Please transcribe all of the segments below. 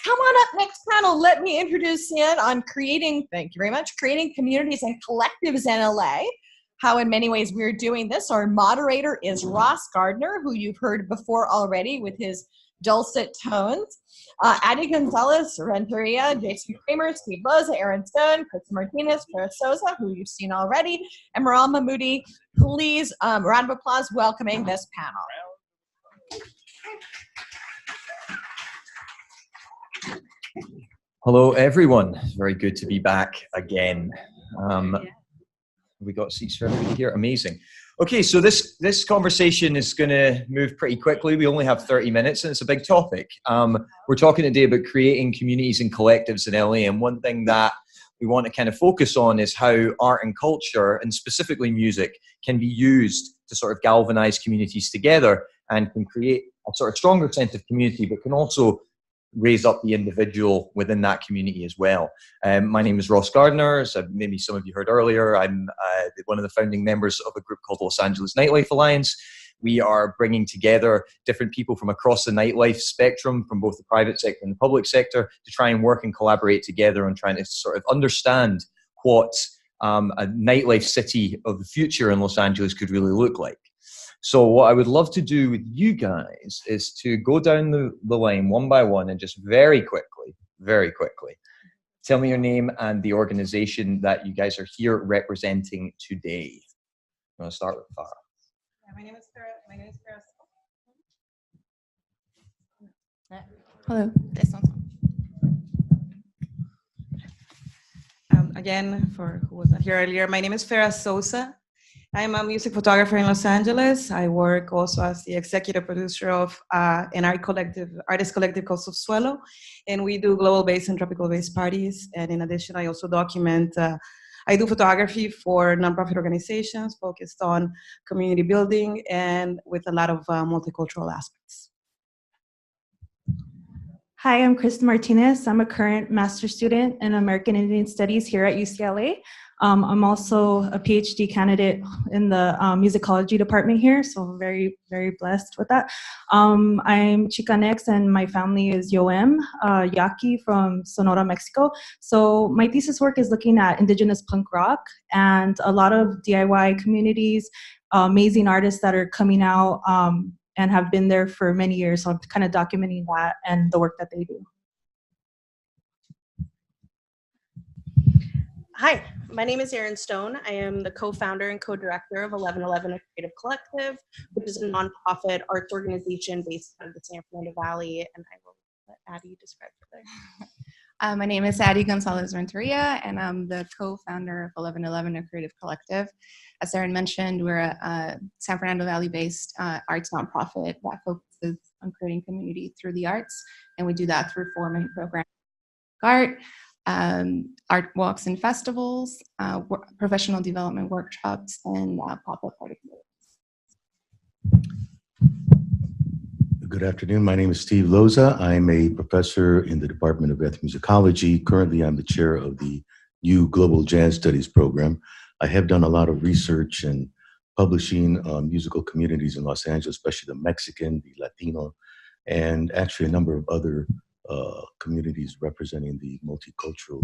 Come on up next panel. Let me introduce in on creating, thank you very much, creating communities and collectives in LA. How in many ways we're doing this. Our moderator is Ross Gardner, who you've heard before already with his dulcet tones. Addy Gonzalez, Renteria, Jason Kramer, Steve Loza, Erin, Kristen Martinez, Farah Sosa, who you've seen already, and Maral Mahmoudi. Please, round of applause welcoming this panel. Hello, everyone. Very good to be back again. We got seats for everybody here. Amazing. Okay, so this conversation is going to move pretty quickly. We only have 30 minutes, and it's a big topic. We're talking today about creating communities and collectives in LA, and one thing that we want to kind of focus on is how art and culture, and specifically music, can be used to sort of galvanize communities together and can create a sort of stronger sense of community, but can also raise up the individual within that community as well. My name is Ross Gardner, as maybe some of you heard earlier. I'm one of the founding members of a group called Los Angeles Nightlife Alliance. We are bringing together different people from across the nightlife spectrum, from both the private sector and the public sector, to try and work and collaborate together on trying to sort of understand what a nightlife city of the future in Los Angeles could really look like. So what I would love to do with you guys is to go down the line one by one and just very quickly, tell me your name and the organization that you guys are here representing today. I'm going to start with Farah. Yeah, my name is Farah. Hello, this one's on. Again, for who was not here earlier, my name is Farah Sosa. I'm a music photographer in Los Angeles. I work also as the executive producer of an artist collective called Subsuelo, and we do global-based and tropical-based parties. And in addition, I also document, I do photography for nonprofit organizations focused on community building and with a lot of multicultural aspects. Hi, I'm Kristen Martinez. I'm a current master's student in American Indian Studies here at UCLA. I'm also a PhD candidate in the musicology department here, so very, very blessed with that. I'm Chicanx, and my family is Yoem, Yaqui from Sonora, Mexico. So my thesis work is looking at indigenous punk rock and a lot of DIY communities, amazing artists that are coming out and have been there for many years. So I'm kind of documenting that and the work that they do. Hi, my name is Erin Stone. I am the co-founder and co-director of 1111, a creative collective, which is a nonprofit arts organization based out of the San Fernando Valley, and I will let Addy describe further. My name is Addy Gonzalez Renteria, and I'm the co-founder of 1111, a creative collective. As Erin mentioned, we're a San Fernando Valley-based arts nonprofit that focuses on creating community through the arts, and we do that through 4 main programs: art walks and festivals, professional development workshops, and pop-up art exhibits. Good afternoon. My name is Steve Loza. I'm a professor in the Department of Ethnomusicology. Currently, I'm the chair of the new Global Jazz Studies program. I have done a lot of research and publishing on musical communities in Los Angeles, especially the Mexican, the Latino, and actually a number of other communities representing the multicultural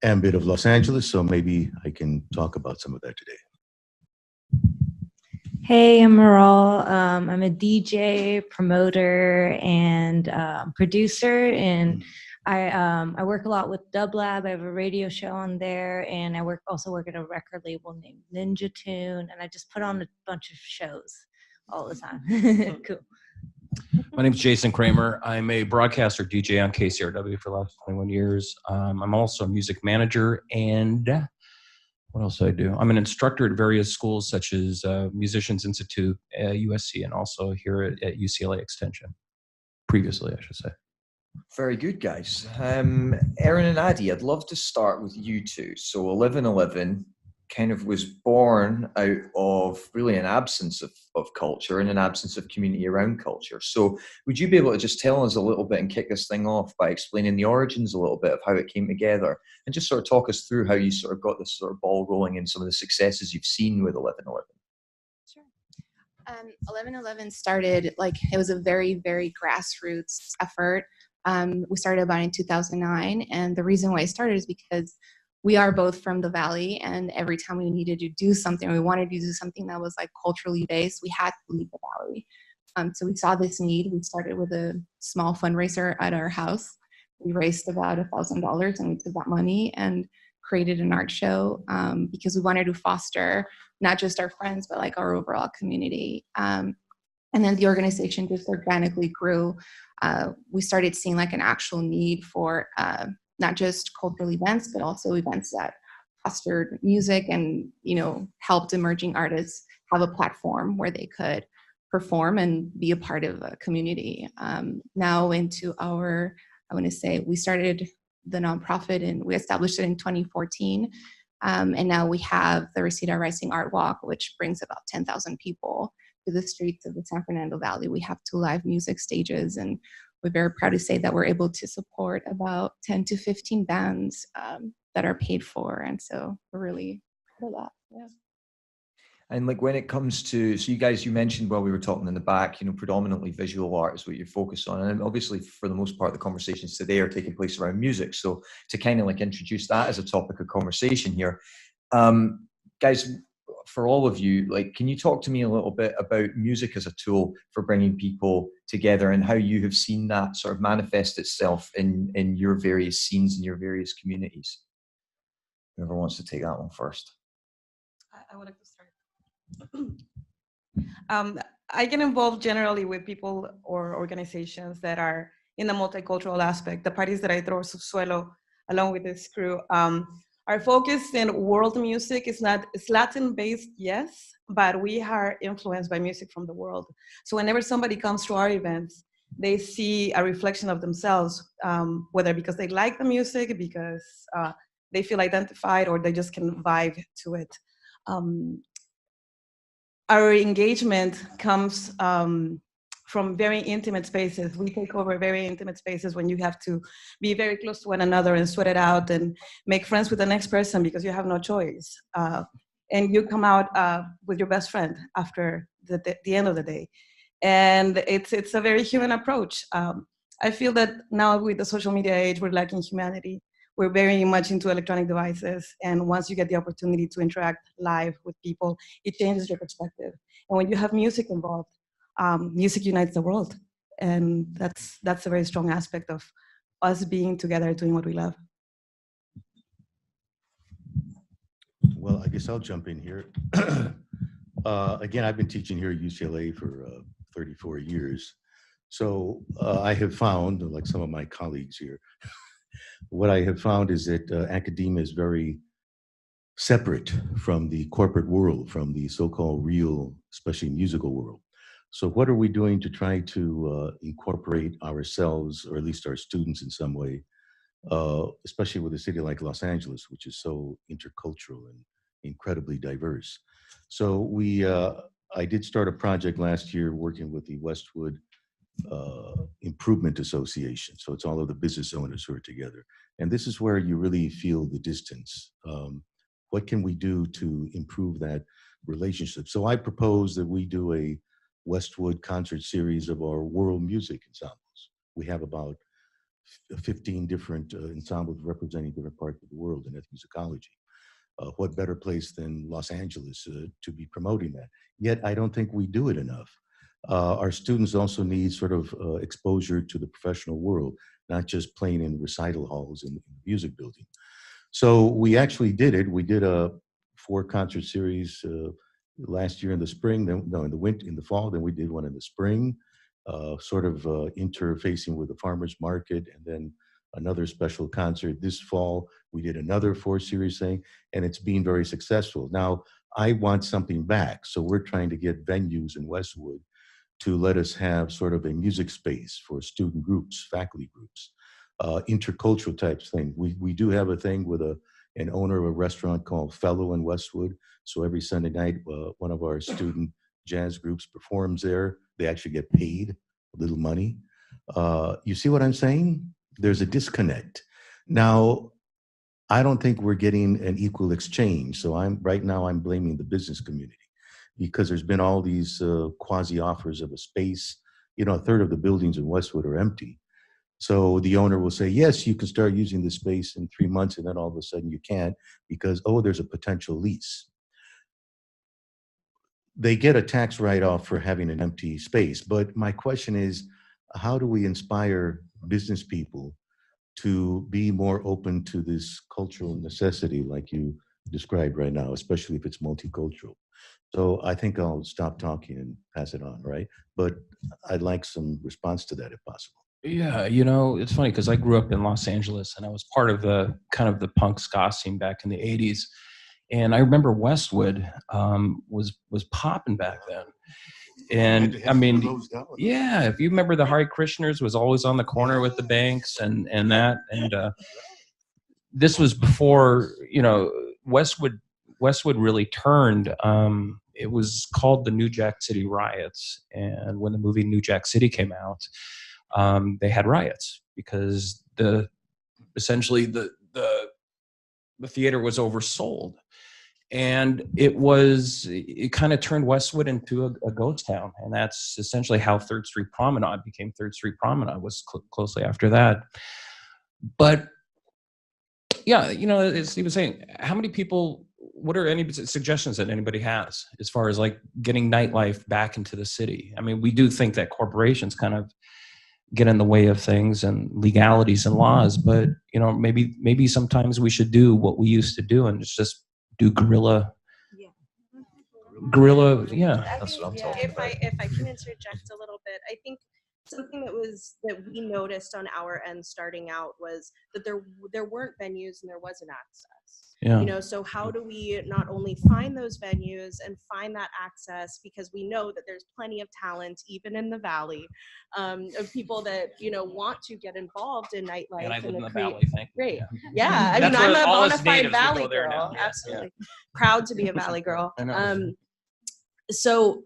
ambit of Los Angeles. So maybe I can talk about some of that today. Hey, I'm Maral. I'm a DJ, promoter, and producer, and I work a lot with dublab. I have a radio show on there, and I also work at a record label named Ninja Tune, and I just put on a bunch of shows all the time. Cool. My name is Jason Kramer. I'm a broadcaster DJ on KCRW for the last 21 years. I'm also a music manager, and what else do I do? I'm an instructor at various schools such as Musicians Institute, USC, and also here at UCLA Extension. Previously, I should say. Very good, guys. Erin and Addy, I'd love to start with you two. So 1111 kind of was born out of really an absence of culture and an absence of community around culture. So would you be able to just tell us a little bit and kick this thing off by explaining the origins a little bit of how it came together, and just sort of talk us through how you sort of got this sort of ball rolling and some of the successes you've seen with 1111? Sure. 1111 started, like, it was a very, very grassroots effort. We started about in 2009, and the reason why I started is because we are both from the Valley, and every time we needed to do something, we wanted to do something that was like culturally based, we had to leave the Valley. So we saw this need. We started with a small fundraiser at our house. We raised about $1,000, and we took that money and created an art show because we wanted to foster not just our friends, but like our overall community. And then the organization just organically grew. We started seeing like an actual need for not just cultural events, but also events that fostered music and, you know, helped emerging artists have a platform where they could perform and be a part of a community. Now into our, I want to say, we started the nonprofit and we established it in 2014. And now we have the Reseda Rising Art Walk, which brings about 10,000 people to the streets of the San Fernando Valley. We have 2 live music stages, and we're very proud to say that we're able to support about 10 to 15 bands that are paid for. And so we're really proud of that. Yeah. And like when it comes to, so you guys, you mentioned while we were talking in the back, you know, predominantly visual art is what you're focused on. And obviously for the most part, the conversations today are taking place around music. So to kind of like introduce that as a topic of conversation here, guys, for all of you, like, can you talk to me a little bit about music as a tool for bringing people together and how you have seen that sort of manifest itself in your various scenes and your various communities? Whoever wants to take that one first. I would like to start. I get involved generally with people or organizations that are in the multicultural aspect. The parties that I throw, Subsuelo, along with this crew, are focused in world music. It's Latin-based, yes, but we are influenced by music from the world. So whenever somebody comes to our events, they see a reflection of themselves, whether because they like the music, because they feel identified, or they just can vibe to it. Our engagement comes from very intimate spaces. We take over very intimate spaces when you have to be very close to one another and sweat it out and make friends with the next person because you have no choice. And you come out with your best friend after the end of the day. And it's a very human approach. I feel that now with the social media age, we're lacking humanity. We're very much into electronic devices. And once you get the opportunity to interact live with people, it changes your perspective. And when you have music involved, music unites the world. And that's a very strong aspect of us being together, doing what we love. Well, I guess I'll jump in here. Again, I've been teaching here at UCLA for 34 years. So I have found, like some of my colleagues here, what I have found is that academia is very separate from the corporate world, from the so-called real, especially musical world. So what are we doing to try to incorporate ourselves, or at least our students in some way, especially with a city like Los Angeles, which is so intercultural and incredibly diverse. So I did start a project last year working with the Westwood Improvement Association. So it's all of the business owners who are together. And this is where you really feel the distance. What can we do to improve that relationship? So I propose that we do a Westwood concert series of our world music ensembles. We have about 15 different ensembles representing different parts of the world in ethnomusicology. What better place than Los Angeles to be promoting that? Yet I don't think we do it enough. Our students also need sort of exposure to the professional world, not just playing in recital halls in the music building. So we actually did it. We did a 4-concert series last year in the spring, then no, in the winter, in the fall. Then we did one in the spring, sort of interfacing with the farmers market, and then another special concert this fall. We did another 4-series thing, and it's been very successful. Now I want something back, so we're trying to get venues in Westwood to let us have sort of a music space for student groups, faculty groups, intercultural types thing. We do have a thing with an owner of a restaurant called Fellow in Westwood. So every Sunday night, one of our student jazz groups performs there. They actually get paid a little money. You see what I'm saying? There's a disconnect. Now, I don't think we're getting an equal exchange. So right now I'm blaming the business community, because there's been all these quasi offers of a space. You know, 1/3 of the buildings in Westwood are empty. So the owner will say, yes, you can start using the space in 3 months, and then all of a sudden you can't because, oh, there's a potential lease. They get a tax write-off for having an empty space. But my question is, how do we inspire business people to be more open to this cultural necessity like you described right now, especially if it's multicultural? So I think I'll stop talking and pass it on, right? But I'd like some response to that if possible. Yeah, you know, it's funny because I grew up in Los Angeles and I was part of the kind of the punk ska scene back in the 80s. And I remember Westwood was popping back then. And I mean, yeah, if you remember, the Hare Krishners was always on the corner with the banks and that. And this was before, you know, Westwood really turned. It was called the New Jack City Riots. And when the movie New Jack City came out, they had riots because essentially the theater was oversold. And it kind of turned Westwood into a ghost town. And that's essentially how 3rd Street Promenade became 3rd Street Promenade, was closely after that. But yeah, you know, as Steve was saying, how many people, what are any suggestions that anybody has as far as like getting nightlife back into the city? I mean, we do think that corporations kind of get in the way of things and legalities and laws, but you know, maybe sometimes we should do what we used to do and just do guerrilla. Yeah. That's what I'm talking about. If I can interject a little bit, I think something that we noticed on our end starting out was that there weren't venues and there wasn't access. Yeah. You know, so how do we not only find those venues and find that access, because we know that there's plenty of talent even in the Valley, of people that, you know, want to get involved in nightlife. And I live in the create. Valley, thank you. Great. Yeah. I mean, I'm a bona fide Valley girl. Yeah, absolutely. Yeah. Proud to be a Valley girl. I know. So,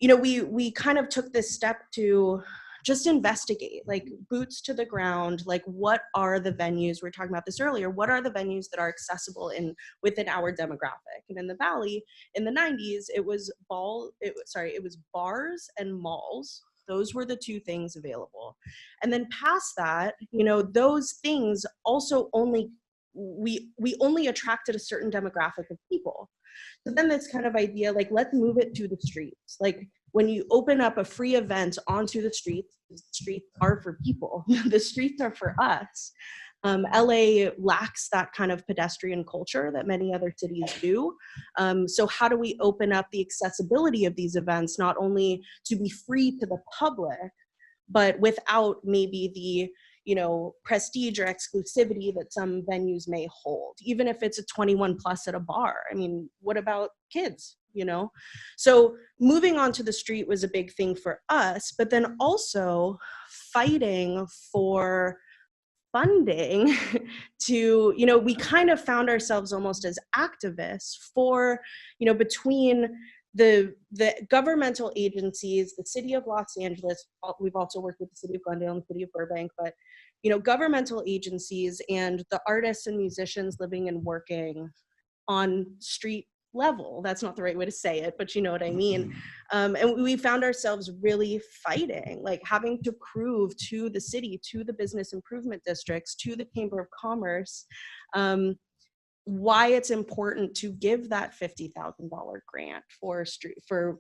you know, we kind of took this step to just investigate, like boots to the ground, like what are the venues, we were talking about this earlier, what are the venues that are accessible within our demographic? And in the Valley, in the 90s, it was bars and malls. Those were the two things available. And then past that, you know, those things also we only attracted a certain demographic of people. So then this kind of idea, like, let's move it to the streets. Like, when you open up a free event onto the streets are for people. The streets are for us. LA lacks that kind of pedestrian culture that many other cities do. So how do we open up the accessibility of these events, not only to be free to the public, but without maybe the, you know, prestige or exclusivity that some venues may hold, even if it's a 21 plus at a bar. I mean, what about kids, you know? So moving onto the street was a big thing for us, but then also fighting for funding to, you know, we kind of found ourselves almost as activists for, you know, between the governmental agencies, the city of Los Angeles, we've also worked with the city of Glendale and the city of Burbank, but, you know, governmental agencies and the artists and musicians living and working on street level. That's not the right way to say it, but you know what I mean. And we found ourselves really fighting, like having to prove to the city, to the business improvement districts, to the Chamber of Commerce, why it's important to give that $50,000 grant for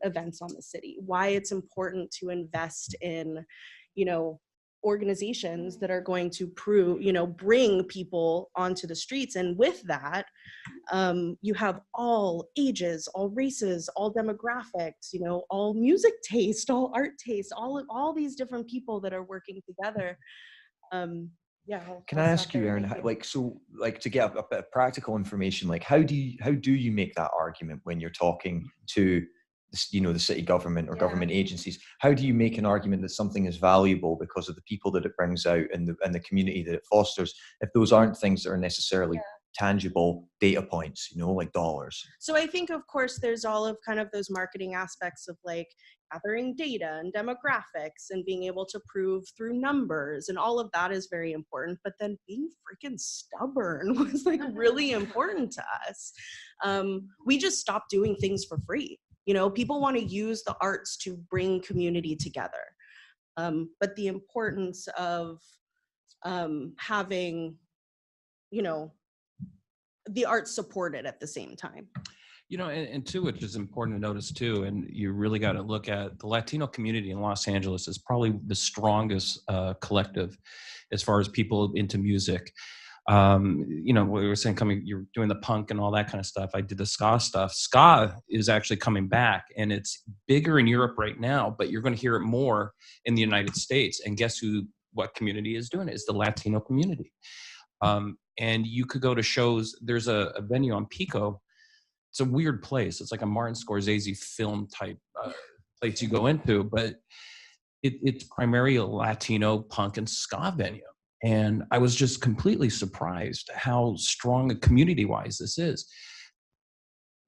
events on the city, why it's important to invest in, you know, organizations that are going to bring people onto the streets. And with that, you have all ages, all races, all demographics, you know, all music taste, all art taste, all these different people that are working together. Yeah. Can I ask you, Erin, to get a bit of practical information, like how do you make that argument when you're talking to, you know, the city government or government agencies? How do you make an argument that something is valuable because of the people that it brings out and the community that it fosters, if those aren't things that are necessarily tangible data points, you know, like dollars? So I think, of course, there's all of kind of those marketing aspects of like gathering data and demographics and being able to prove through numbers, and all of that is very important. But then being freaking stubborn was like really important to us. We just stopped doing things for free. You know, people want to use the arts to bring community together. But the importance of having, you know, the arts supported at the same time. You know, and too, which is important to notice too, and you really got to look at the Latino community in Los Angeles is probably the strongest collective as far as people into music. You know, we were saying you're doing the punk and all that kind of stuff. I did the ska stuff. Ska is actually coming back, and it's bigger in Europe right now, but you're going to hear it more in the United States. And guess what community is doing it? It's the Latino community. And you could go to shows. There's a venue on Pico. It's a weird place. It's like a Martin Scorsese film type place you go into, but it's primarily a Latino punk and ska venue. And I was just completely surprised how strong community-wise this is.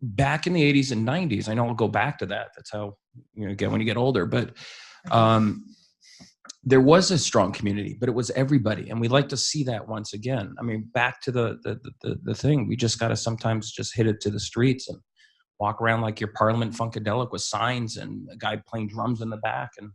Back in the 80s and 90s, I know I'll go back to that. That's how you get when you get older. But there was a strong community, but it was everybody. And we'd like to see that once again. I mean, back to the thing, we just got to sometimes just hit it to the streets and walk around like your Parliament Funkadelic with signs and a guy playing drums in the back and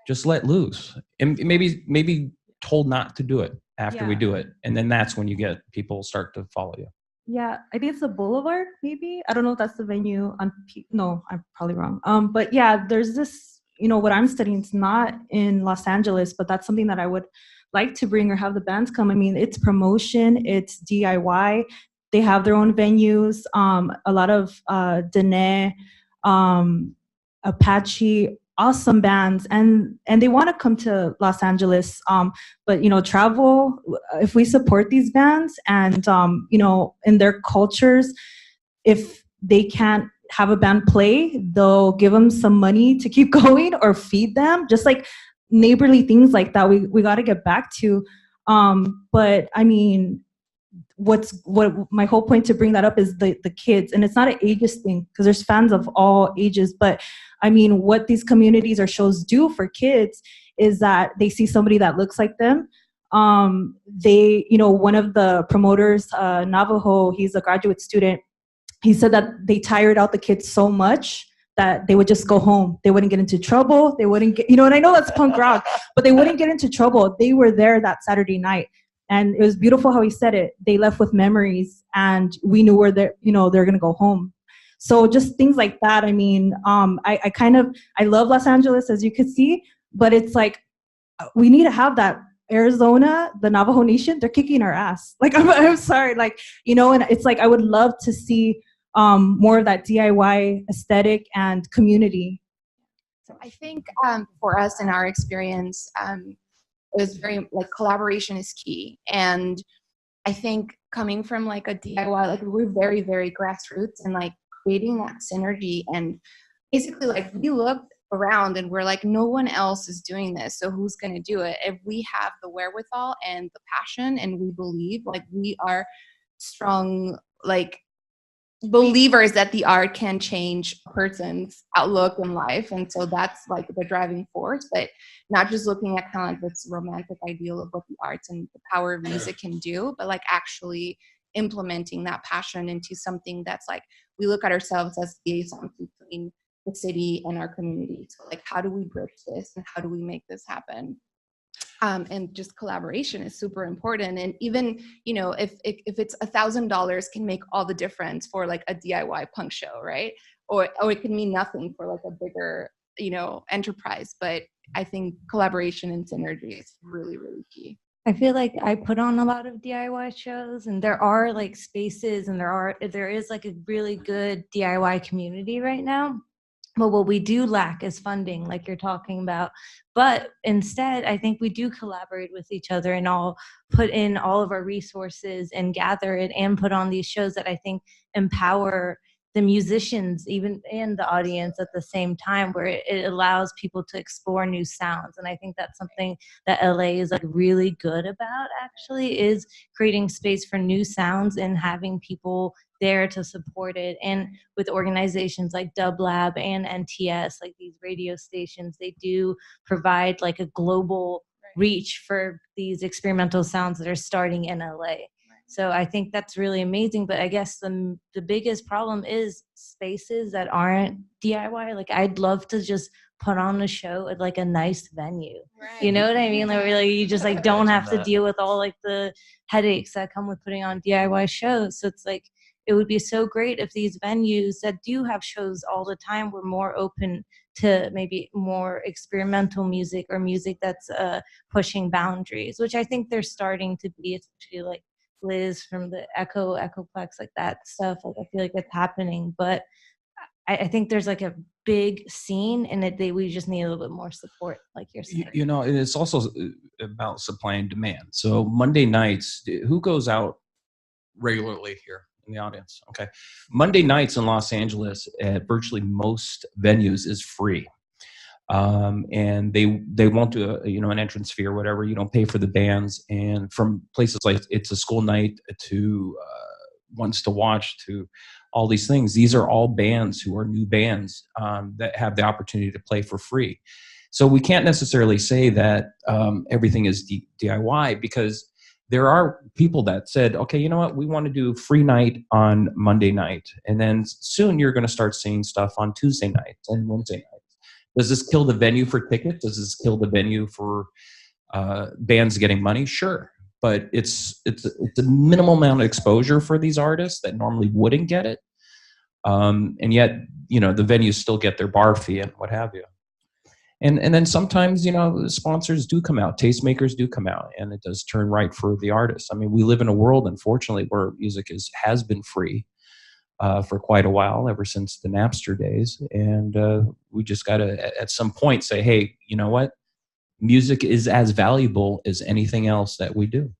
just let loose. And maybe told not to do it after we do it. And then that's when you get people start to follow you. Yeah, I think it's the Boulevard, maybe. I don't know if that's the venue on no, I'm probably wrong. But yeah, there's this, you know, what I'm studying, it's not in Los Angeles, but that's something that I would like to bring or have the bands come. I mean, it's promotion, it's DIY. They have their own venues. A lot of Dene, Apache, awesome bands, and they want to come to Los Angeles. But you know, travel. If we support these bands, and you know, in their cultures, if they can't have a band play, they'll give them some money to keep going or feed them, just like neighborly things like that. We got to get back to. But I mean, what my whole point to bring that up is the kids, and it's not an ageist thing because there's fans of all ages. But I mean, what these communities or shows do for kids is that they see somebody that looks like them. They, you know, one of the promoters, Navajo, he's a graduate student. He said that they tired out the kids so much that they would just go home. They wouldn't get into trouble. They wouldn't get, you know, and I know that's punk rock, but they wouldn't get into trouble. They were there that Saturday night. And it was beautiful how he said it. They left with memories and we knew where they're, you know, they're going to go home. So just things like that. I mean, I love Los Angeles, as you could see, but it's like, we need to have that. Arizona, the Navajo Nation, they're kicking our ass. Like, I'm sorry, like, you know, and it's like, I would love to see more of that DIY aesthetic and community. So I think for us in our experience, it was very, like, collaboration is key. And I think coming from like a DIY, like we're very, very grassroots, and like creating that synergy, and basically like we looked around and we're like, no one else is doing this, so who's going to do it? If we have the wherewithal and the passion, and we believe, like, we are strong, like, believers that the art can change a person's outlook in life. And so that's like the driving force, but not just looking at kind of like this romantic ideal of what the arts and the power of music can do, but like actually implementing that passion into something that's like, we look at ourselves as liaisons between the city and our community. So like, how do we bridge this and how do we make this happen? And just collaboration is super important. And even, you know, if it's $1,000 can make all the difference for like a DIY punk show, right? Or it can mean nothing for like a bigger, you know, enterprise. But I think collaboration and synergy is really, really key. I feel like I put on a lot of DIY shows, and there are like spaces, and there is like a really good DIY community right now. But what we do lack is funding, like you're talking about. But instead, I think we do collaborate with each other and all put in all of our resources and gather it and put on these shows that I think empower the musicians even and the audience at the same time, where it allows people to explore new sounds. And I think that's something that LA is like really good about, actually, is creating space for new sounds and having people there to support it. And with organizations like dublab and NTS, like these radio stations, they do provide like a global reach for these experimental sounds that are starting in LA. So I think that's really amazing. But I guess the biggest problem is spaces that aren't DIY. Like, I'd love to just put on a show at like a nice venue. Right. You know what I mean? Like, really, you just like don't have to deal with all like the headaches that come with putting on DIY shows. So it's like, it would be so great if these venues that do have shows all the time were more open to maybe more experimental music or music that's pushing boundaries, which I think they're starting to be, especially like Liz from the Echoplex, like that stuff. Like, I feel like it's happening, but I think there's like a big scene, and we just need a little bit more support, like you're saying. You know, and it's also about supply and demand. So Monday nights, who goes out regularly here in the audience? Okay. Monday nights in Los Angeles at virtually most venues is free. And they won't do an entrance fee or whatever. You don't pay for the bands. And from places like It's a School Night to Ones to Watch to all these things, these are all bands who are new bands that have the opportunity to play for free. So we can't necessarily say that everything is DIY, because there are people that said, okay, you know what, we want to do free night on Monday night. And then soon you're going to start seeing stuff on Tuesday nights and Wednesday nights. Does this kill the venue for tickets? Does this kill the venue for bands getting money? Sure. But it's a minimal amount of exposure for these artists that normally wouldn't get it. And yet, the venues still get their bar fee and what have you. And then sometimes, sponsors do come out, tastemakers do come out, and it does turn right for the artists. I mean, we live in a world, unfortunately, where music has been free for quite a while, ever since the Napster days. And we just got to, at some point, say, hey, you know what? Music is as valuable as anything else that we do.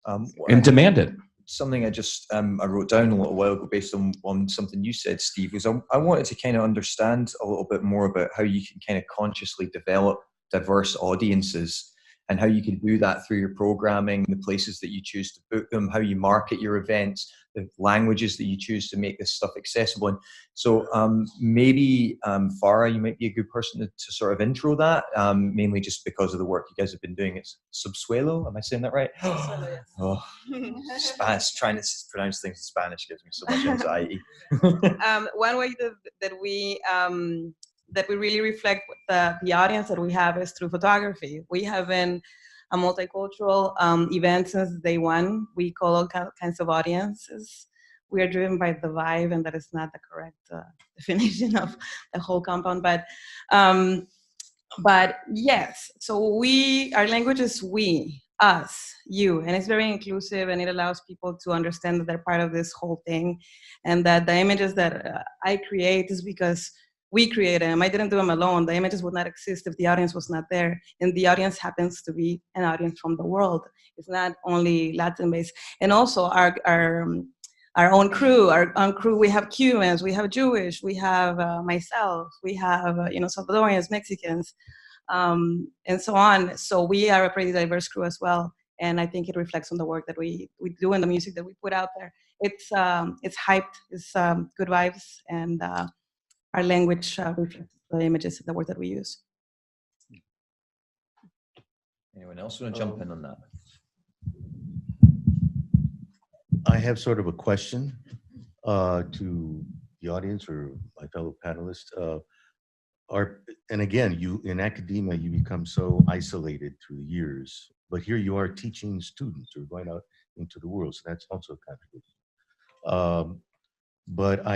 And demand it. Something I just I wrote down a little while ago based on something you said, Steve, was I wanted to kind of understand a little bit more about how you can kind of consciously develop diverse audiences and how you can do that through your programming, the places that you choose to book them, how you market your events, the languages that you choose to make this stuff accessible. And so maybe Farah, you might be a good person to sort of intro that, mainly just because of the work you guys have been doing. It's Subsuelo, am I saying that right? Subsuelo, yes. Oh, Spanish, trying to pronounce things in Spanish gives me so much anxiety. One way that we really reflect the audience that we have is through photography. We have been a multicultural event since day one. We call all kinds of audiences. We are driven by the vibe, and that is not the correct definition of the whole compound. But yes, so our language is we, us, you, and it's very inclusive, and it allows people to understand that they're part of this whole thing, and that the images that I create is because we created them. I didn't do them alone. The images would not exist if the audience was not there. And the audience happens to be an audience from the world. It's not only Latin-based. And also our own crew. Our own crew, we have Cubans, we have Jewish, we have myself, we have Salvadorians, Mexicans, and so on. So we are a pretty diverse crew as well. And I think it reflects on the work that we do and the music that we put out there. It's hyped, it's good vibes, and our language reflects the images and the work that we use. Anyone else want to jump in on that? I have sort of a question to the audience or my fellow panelists. And again, you in academia, you become so isolated through the years, but here you are teaching students or going out into the world, so that's also a contradiction. But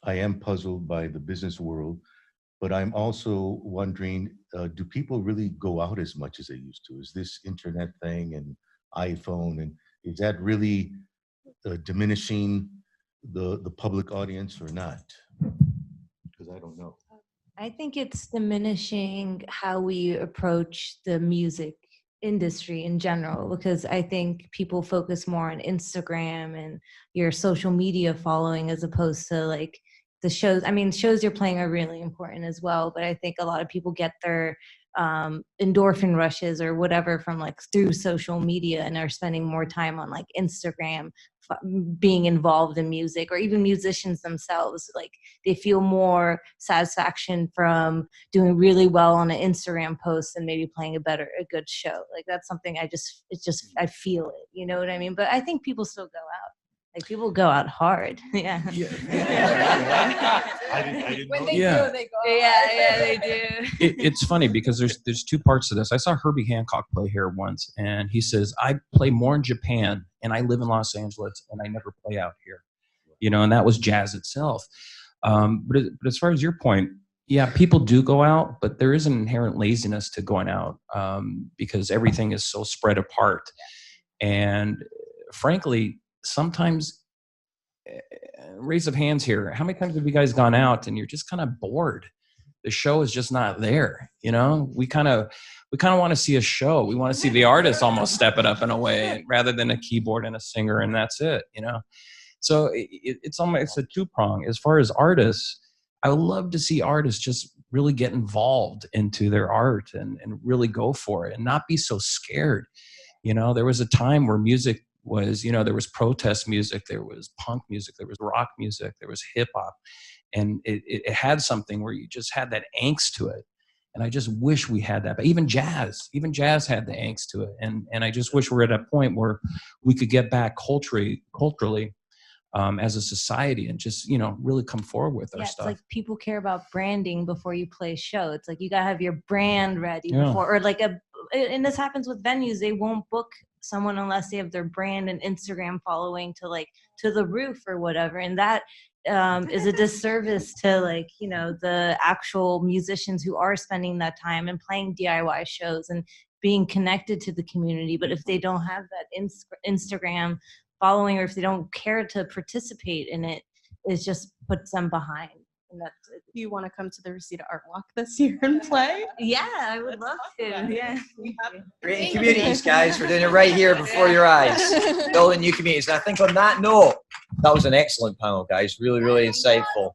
I am puzzled by the business world, but I'm also wondering, do people really go out as much as they used to? Is this internet thing and iPhone, and is that really diminishing the public audience or not? Because I don't know. I think it's diminishing how we approach the music industry in general, because I think people focus more on Instagram and your social media following as opposed to like the shows. I mean, shows you're playing are really important as well, but I think a lot of people get their endorphin rushes or whatever from like through social media, and are spending more time on like Instagram, being involved in music, or even musicians themselves, like they feel more satisfaction from doing really well on an Instagram post than maybe playing a good show. Like that's something I feel it, you know what I mean? But I think people still go out. Like people go out hard. Yeah. I didn't When know they that. do, they go. Yeah, they do. It's funny because there's two parts to this. I saw Herbie Hancock play here once, and he says, I play more in Japan, and I live in Los Angeles, and I never play out here. You know, and that was jazz itself. But as far as your point, yeah, people do go out, but there is an inherent laziness to going out because everything is so spread apart. And frankly, sometimes, raise of hands here, how many times have you guys gone out and you're just kind of bored? The show is just not there. You know, we kind of want to see a show. We want to see the artist almost step it up in a way rather than a keyboard and a singer and that's it, you know? So it's almost a two-prong. As far as artists, I would love to see artists just really get involved into their art and really go for it and not be so scared. You know, there was a time where music was, you know, there was protest music, there was punk music, there was rock music, there was hip hop. And it had something where you just had that angst to it. And I just wish we had that. But even jazz had the angst to it. And I just wish we're at a point where we could get back culturally as a society and just, you know, really come forward with our stuff. It's like people care about branding before you play a show. It's like you gotta have your brand ready before, or like and this happens with venues. They won't book someone unless they have their brand and Instagram following to the roof or whatever. And that is a disservice to, like, you know, the actual musicians who are spending that time and playing DIY shows and being connected to the community. But if they don't have that Instagram following, or if they don't care to participate in it, it just puts them behind. And that's it. Do you want to come to the Reseda Art Walk this year and play? Yeah, I would love to. Yeah. Creating communities, guys. We're doing it right here before your eyes. Building new communities. And I think on that note, that was an excellent panel, guys. Really, really insightful.